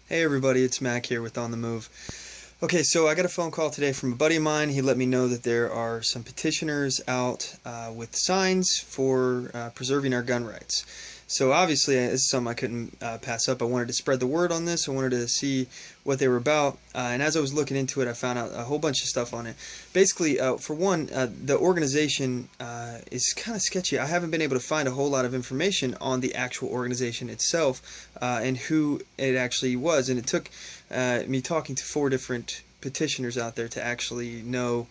Hey everybody, it's Mack here with On The Move. Okay, so I got a phone call today from a buddy of mine. He let me know that there are some petitioners out with signs for preserving our gun rights. So obviously, this is something I couldn't pass up. I wanted to spread the word on this. I wanted to see what they were about. And as I was looking into it, I found out a whole bunch of stuff on it. Basically, for one, the organization is kind of sketchy. I haven't been able to find a whole lot of information on the actual organization itself and who it actually was. And it took me talking to 4 different petitioners out there to actually know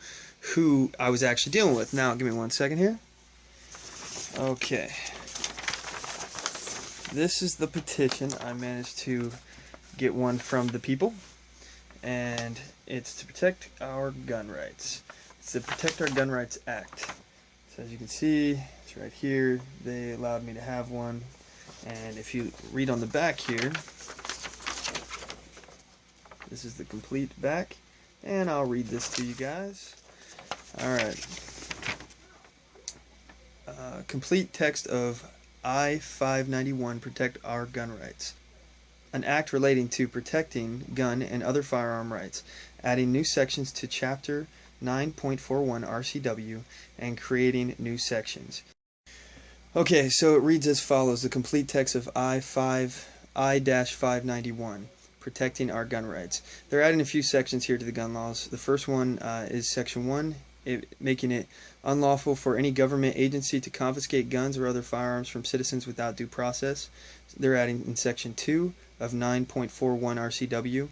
who I was actually dealing with. Now, give me 1 second here. Okay. This is the petition. I managed to get one from the people, and it's to protect our gun rights. It's the Protect Our Gun Rights Act. So as you can see, it's right here. They allowed me to have one, and if you read on the back here, this is the complete back, and I'll read this to you guys. Alright. Complete text of I-591, Protect Our Gun Rights. An act relating to protecting gun and other firearm rights, adding new sections to Chapter 9.41 RCW and creating new sections. Okay, so it reads as follows. The complete text of I-591, Protecting Our Gun Rights. They're adding a few sections here to the gun laws. The first one is Section 1, making it unlawful for any government agency to confiscate guns or other firearms from citizens without due process. They're adding in Section 2 of 9.41 RCW.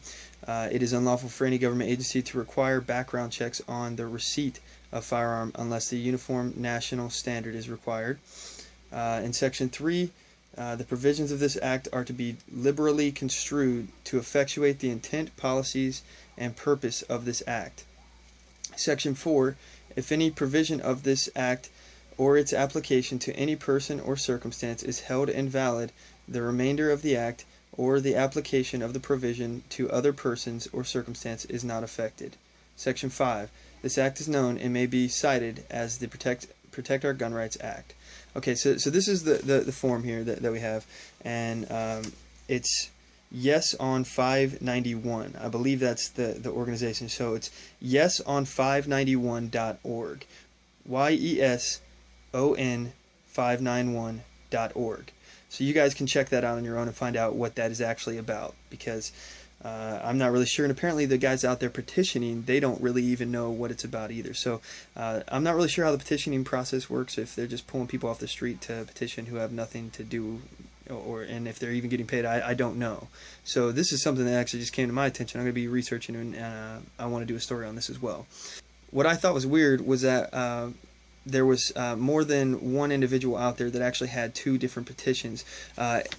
It is unlawful for any government agency to require background checks on the receipt of firearm unless the uniform national standard is required. In Section 3, the provisions of this act are to be liberally construed to effectuate the intent, policies, and purpose of this act. Section 4, if any provision of this act or its application to any person or circumstance is held invalid, the remainder of the act or the application of the provision to other persons or circumstance is not affected. Section 5, this act is known and may be cited as the Protect Our Gun Rights Act. Okay, so this is the form here that we have, and it's Yes on 591. I believe that's the organization. So it's yeson591.org. YESON591.org. So you guys can check that out on your own and find out what that is actually about, because I'm not really sure, and apparently the guys out there petitioning, they don't really even know what it's about either. So I'm not really sure how the petitioning process works, if they're just pulling people off the street to petition who have nothing to do, and if they're even getting paid, I don't know. So this is something that actually just came to my attention. I'm going to be researching, and I want to do a story on this as well. What I thought was weird was that there was more than one individual out there that actually had 2 different petitions.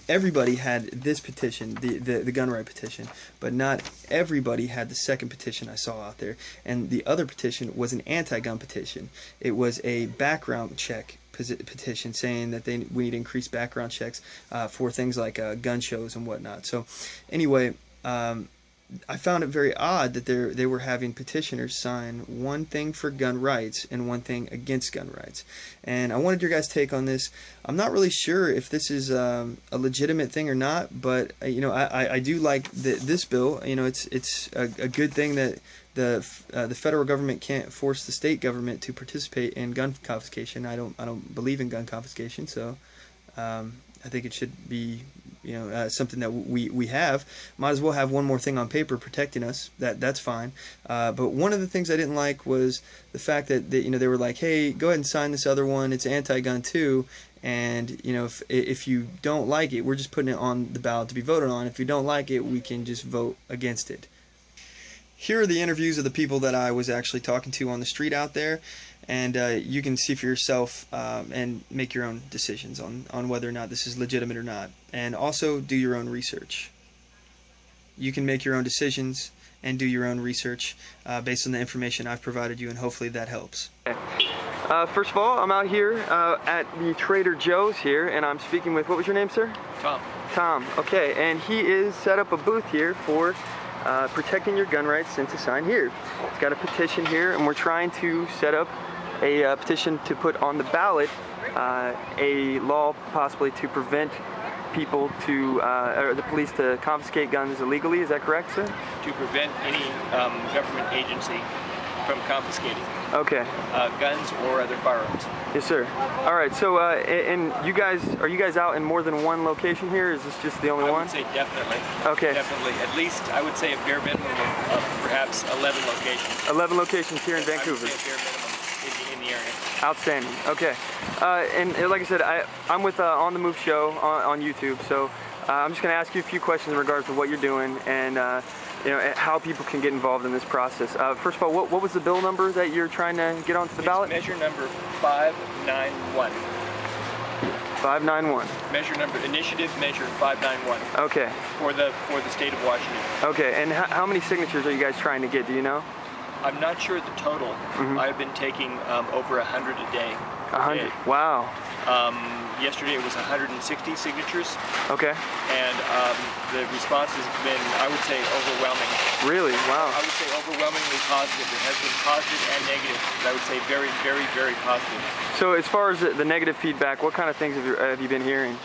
Everybody had this petition, the gun right petition, but not everybody had the second petition I saw out there. And the other petition was an anti-gun petition. It was a background check petition saying that we need to increase background checks for things like gun shows and whatnot. So anyway, I found it very odd that they were having petitioners sign one thing for gun rights and one thing against gun rights. And I wanted your guys' take on this. I'm not really sure if this is a legitimate thing or not, but you know, I do like this bill. You know, it's a good thing that the federal government can't force the state government to participate in gun confiscation. I don't believe in gun confiscation, so I think it should be, you know, something that we have. Might as well have one more thing on paper protecting us. That's fine. But one of the things I didn't like was the fact that you know, they were like, hey, go ahead and sign this other one. It's anti-gun too. And you know, if you don't like it, we're just putting it on the ballot to be voted on. If you don't like it, we can just vote against it. Here are the interviews of the people that I was actually talking to on the street out there, and you can see for yourself and make your own decisions on whether or not this is legitimate or not. And also do your own research. You can make your own decisions and do your own research based on the information I've provided you, and hopefully that helps. First of all, I'm out here at the Trader Joe's here, and I'm speaking with, what was your name, sir? Tom. Tom, okay, and he is set up a booth here for protecting your gun rights and to sign here. It's got a petition here, and we're trying to set up a petition to put on the ballot a law possibly to prevent people to, or the police to confiscate guns illegally. Is that correct, sir? To prevent any government agency from confiscating guns or other firearms. Yes, sir. All right. So, and are you guys out in more than one location here? Is this just the only one? I would say definitely. Okay. Definitely. At least I would say a bare minimum of perhaps 11 locations. 11 locations here in Vancouver. I would say a bare minimum in the area. Outstanding. Okay. And like I said, I'm with OnTheMoveShow on YouTube. So I'm just going to ask you a few questions in regards to what you're doing and you know, how people can get involved in this process. First of all, what was the bill number that you're trying to get onto the ballot? Measure number 591. 591. Measure number, initiative measure 591. Okay. For the state of Washington. Okay, and how many signatures are you guys trying to get, do you know? I'm not sure the total. I've been taking over 100 a day. 100? Wow. Yesterday it was 160 signatures. Okay. And the response has been, I would say, overwhelming. Really? Wow. I would say overwhelmingly positive. It has been positive and negative. I would say very, very, very positive. So as far as the negative feedback, what kind of things have you been hearing?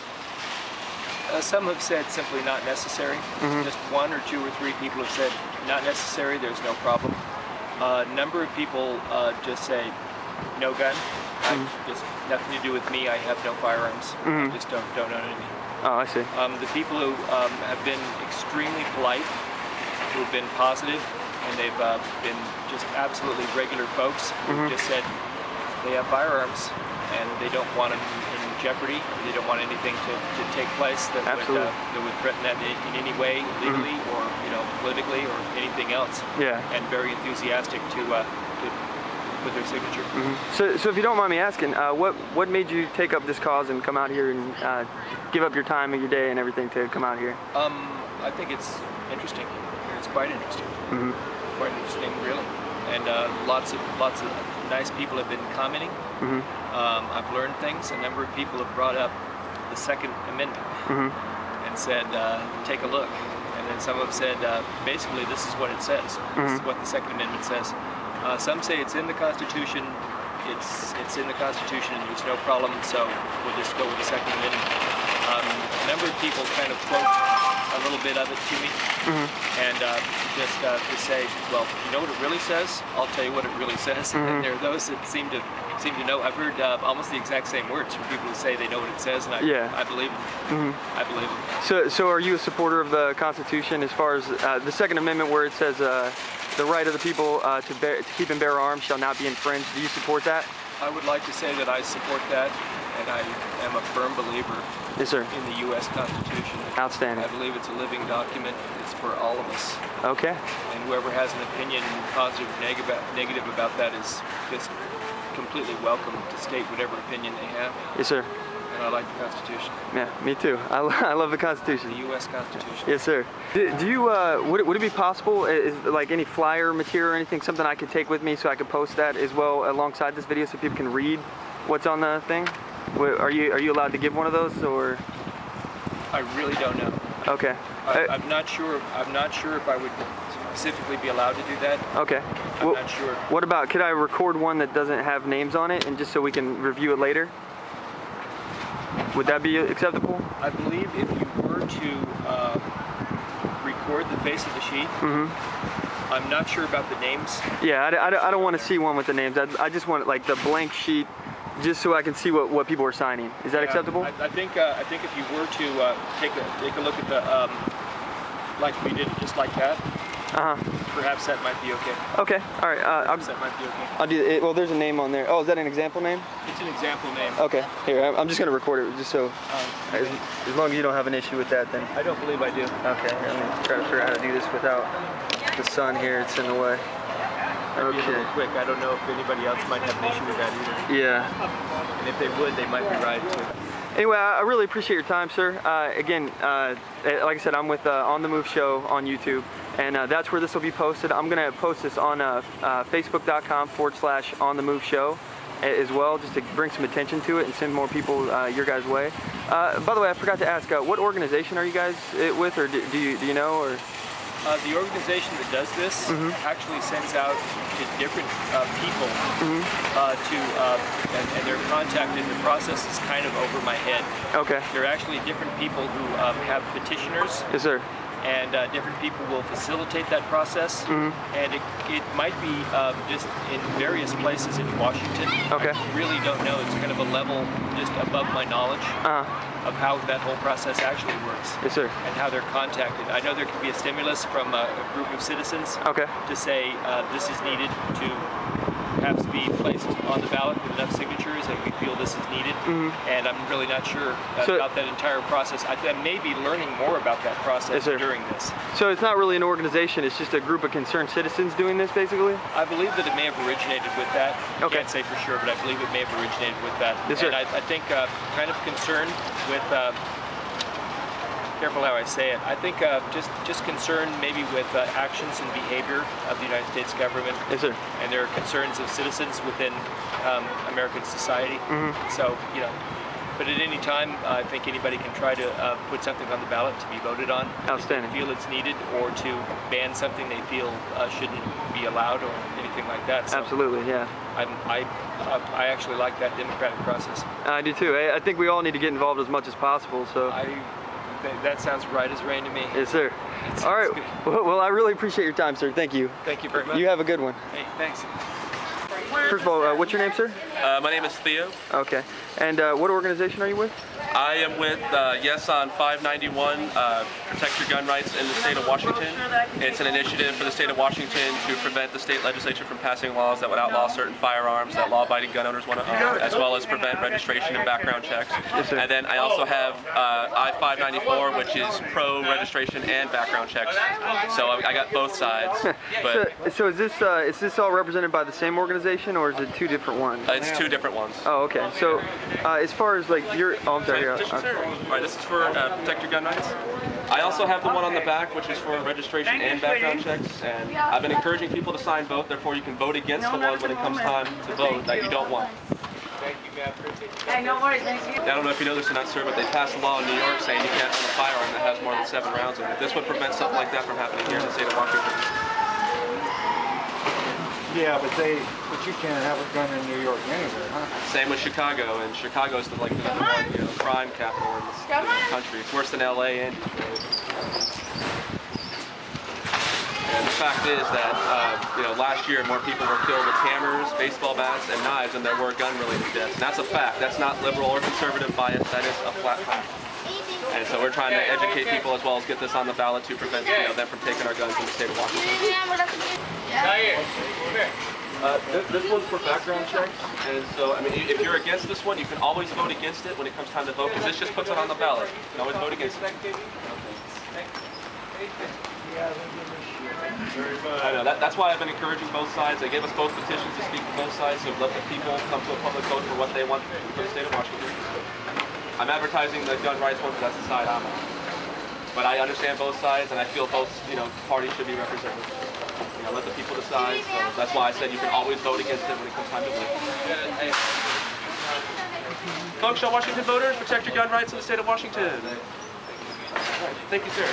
Some have said simply not necessary. Just 1 or 2 or 3 people have said not necessary, there's no problem. A number of people just say no gun. Just nothing to do with me. I have no firearms. I just don't own any. Oh, I see. The people who have been extremely polite, who have been positive, and they've been just absolutely regular folks who just said they have firearms and they don't want them in jeopardy. They don't want anything to take place that would threaten that in any way, legally or politically or anything else. Yeah. And very enthusiastic to with their signature. So if you don't mind me asking, what made you take up this cause and come out here and give up your time and your day and everything to come out here? I think it's interesting. It's quite interesting. Quite interesting, really. And lots of nice people have been commenting. I've learned things. A number of people have brought up the Second Amendment and said, take a look. And then some have said, basically, this is what it says. This is what the Second Amendment says. Some say it's in the Constitution. It's in the Constitution, and there's no problem. So we'll just go with the Second Amendment. A number of people kind of quote a little bit of it to me, and just to say, well, you know what it really says? I'll tell you what it really says. And there are those that seem to know. I've heard almost the exact same words from people who say they know what it says, and I believe them. I believe them. So are you a supporter of the Constitution as far as the Second Amendment, where it says the right of the people to keep and bear arms shall not be infringed? Do you support that? I would like to say that I support that, and I am a firm believer in the U.S. Constitution. Outstanding. I believe it's a living document. It's for all of us. Okay. And whoever has an opinion, positive or negative about that, is just completely welcome to state whatever opinion they have. Yes, sir. And I like the Constitution. Yeah, me too. I love the Constitution. The U.S. Constitution. Yes, sir. Do you, would it be possible, like any flyer material or anything, something I could take with me so I could post that as well alongside this video so people can read what's on the thing? Are you allowed to give one of those, or? I really don't know. Okay. I'm not sure if I would specifically be allowed to do that. Okay. I'm not sure. What about, could I record one that doesn't have names on it, and just so we can review it later? Would that be acceptable? I believe if you were to record the face of the sheet, I'm not sure about the names. Yeah, I don't want to see one with the names. I just want like the blank sheet, just so I can see what people are signing. Is that acceptable? I think if you were to take a look at the like we did it just like that. Perhaps that might be okay. Okay, all right. That might be okay. I'll do it. Well, there's a name on there. Oh, is that an example name? It's an example name. Okay, here, I'm just going to record it just so, as long as you don't have an issue with that, then. I don't believe I do. Okay, here, let me try to figure out how to do this without the sun here. It's in the way. That'd be a little quick. I don't know if anybody else might have an issue with that either. Yeah. And if they would, they might be right too. Anyway, I really appreciate your time, sir. Again, like I said, I'm with OnTheMoveShow on YouTube, and that's where this will be posted. I'm going to post this on facebook.com/OnTheMoveShow as well, just to bring some attention to it and send more people your guys' way. By the way, I forgot to ask, what organization are you guys with, or do you know? Or The organization that does this actually sends out to different people and they're contacted. The process is kind of over my head. Okay. There are actually different people who have petitioners. Yes, sir. And different people will facilitate that process. And it might be just in various places in Washington. Okay. I really don't know. It's kind of a level just above my knowledge of how that whole process actually works. Yes, sir. And how they're contacted. I know there could be a stimulus from a group of citizens to say this is needed to perhaps be placed on the ballot with enough signatures, and we feel this is needed. And I'm really not sure about that entire process. I may be learning more about that process during this. So it's not really an organization, it's just a group of concerned citizens doing this, basically? I believe that it may have originated with that. I can't say for sure, but I believe it may have originated with that. Yes, sir. And I think kind of concerned with careful how I say it. I think just concerned maybe with actions and behavior of the United States government. Yes, sir. And there are concerns of citizens within American society. So, you know, but at any time, I think anybody can try to put something on the ballot to be voted on. Outstanding. If they feel it's needed, or to ban something they feel shouldn't be allowed, or anything like that. So absolutely, yeah. I actually like that democratic process. I do too. I think we all need to get involved as much as possible. So that sounds right as rain to me. Yes, sir. All right. Well, I really appreciate your time, sir. Thank you. Thank you very much. You have a good one. Hey, thanks. First of all, what's your name, sir? My name is Theo. Okay. And what organization are you with? I am with Yes on 591, Protect Your Gun Rights in the state of Washington. It's an initiative for the state of Washington to prevent the state legislature from passing laws that would outlaw certain firearms that law-abiding gun owners want to own, as well as prevent registration and background checks. Yes, sir. And then I also have I-594, which is pro-registration and background checks. So I got both sides. But so is this all represented by the same organization, or is it two different ones? It's two different ones. Oh, okay. So as far as like your, I'm sorry. All right, this is for Protect Your Gun Rights. I also have the one on the back, which is for registration and background checks, and I've been encouraging people to sign both, therefore you can vote against the one when it comes time to vote that you don't want. Thank you, ma'am. Hey, no worries. Thank you. I don't know if you know this or not, sir, but they passed a law in New York saying you can't own a firearm that has more than 7 rounds in it. This would prevent something like that from happening here in the state of Washington. Yeah, but you can't have a gun in New York anywhere, huh? Same with Chicago, and Chicago's the #1 crime capital in the country. It's worse than LA and Detroit. And the fact is that last year more people were killed with hammers, baseball bats, and knives than there were gun-related deaths. And that's a fact. That's not liberal or conservative bias. That is a flat fact. And so we're trying to educate people as well as get this on the ballot to prevent them from taking our guns in the state of Washington. This one's for background checks, and so I mean, if you're against this one, you can always vote against it when it comes time to vote, because this just puts it on the ballot. You can always vote against it. I know, that's why I've been encouraging both sides. They gave us both petitions to speak to both sides, so let the people come to a public vote for what they want for the state of Washington. I'm advertising the gun rights one because that's the side I'm on. But I understand both sides, and I feel both parties should be represented. Let the people decide. So that's why I said you can always vote against it when it comes time to vote. Folks, all Washington voters, protect your gun rights in the state of Washington. Thank you, sir.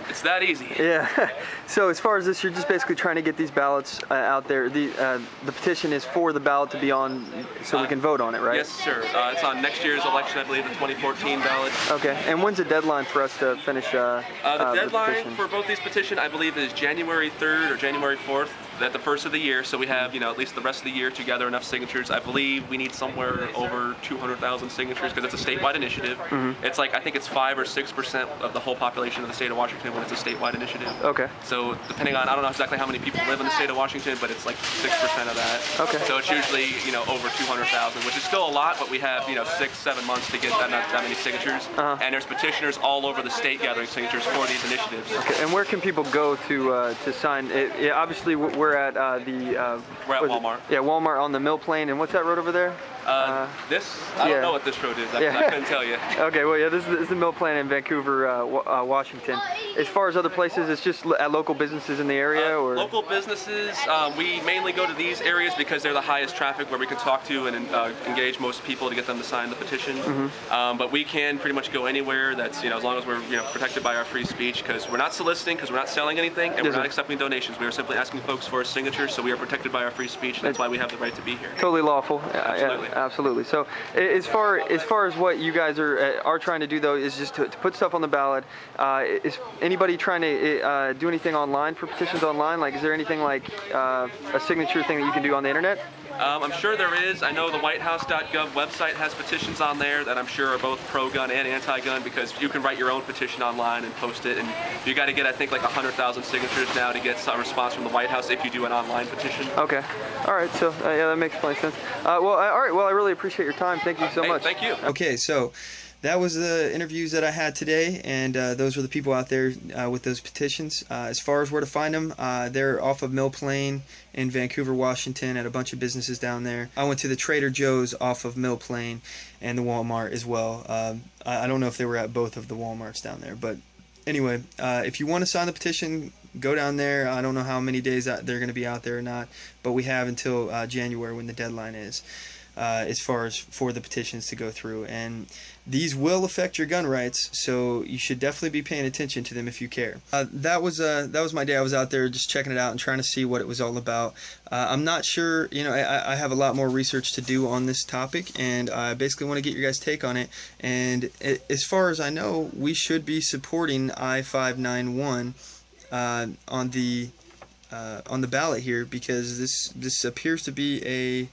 It's that easy. Yeah. So as far as this, you're just basically trying to get these ballots out there. The petition is for the ballot to be on, so we can vote on it, right? Yes, sir. It's on next year's election, I believe, the 2014 ballot. Okay. And when's the deadline for us to finish the deadline for both these petitions, I believe, is January 3rd or January 4th. At the first of the year, so we have at least the rest of the year to gather enough signatures. I believe we need somewhere over 200,000 signatures because it's a statewide initiative. It's like, I think it's 5 or 6% of the whole population of the state of Washington when it's a statewide initiative. Okay. So depending on, I don't know exactly how many people live in the state of Washington, but it's like 6% of that. Okay. So it's usually over 200,000, which is still a lot, but we have 6-7 months to get that many signatures. And there's petitioners all over the state gathering signatures for these initiatives. Okay. And where can people go to sign? Obviously we're at we're at Walmart. Yeah, Walmart on the Mill Plain. And what's that road over there? I don't know what this road is. I couldn't tell you. Okay, well, yeah, this is the mill plant in Vancouver, Washington. As far as other places, it's just at local businesses in the area, or local businesses. We mainly go to these areas because they're the highest traffic, where we can talk to and engage most people to get them to sign the petition. But we can pretty much go anywhere. That's as long as we're protected by our free speech, because we're not soliciting, because we're not selling anything, and we're not accepting donations. We are simply asking folks for a signature, so we are protected by our free speech. And that's why we have the right to be here. Totally lawful. Absolutely. Yeah, absolutely. So as far as what you guys are trying to do, though, is just to put stuff on the ballot. Is anybody trying to do anything online for petitions online? Like, is there anything like a signature thing that you can do on the internet? I'm sure there is. I know the whitehouse.gov website has petitions on there that I'm sure are both pro-gun and anti-gun, because you can write your own petition online and post it, and you got to get, I think, like 100,000 signatures now to get some response from the White House if you do an online petition. Okay. All right. So yeah, that makes plenty of sense. All right. Well, I really appreciate your time. Thank you so much. Thank you. Okay. So that was the interviews that I had today, and those were the people out there with those petitions. As far as where to find them, they're off of Mill Plain in Vancouver, Washington, at a bunch of businesses down there. I went to the Trader Joe's off of Mill Plain and the Walmart as well. I don't know if they were at both of the Walmarts down there, but anyway, if you want to sign the petition, go down there. I don't know how many days they're going to be out there or not, but we have until January when the deadline is. As far as for the petitions to go through, and these will affect your gun rights, so you should definitely be paying attention to them if you care. That was my day. I was out there just checking it out and trying to see what it was all about. I'm not sure, I have a lot more research to do on this topic, and I basically want to get your guys' take on it. And as far as I know, we should be supporting I-591 on the ballot here, because this appears to be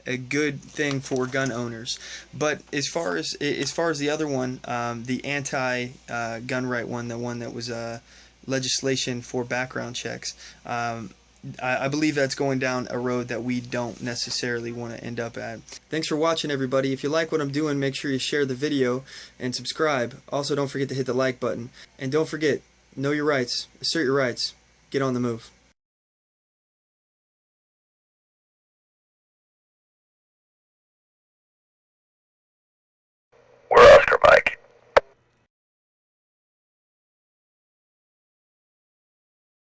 a good thing for gun owners. But as far as the other one, the anti-gun right one, the one that was legislation for background checks, I believe that's going down a road that we don't necessarily want to end up at. Thanks for watching, everybody. If you like what I'm doing, make sure you share the video and subscribe. Also, don't forget to hit the like button. And don't forget, know your rights, assert your rights, get on the move.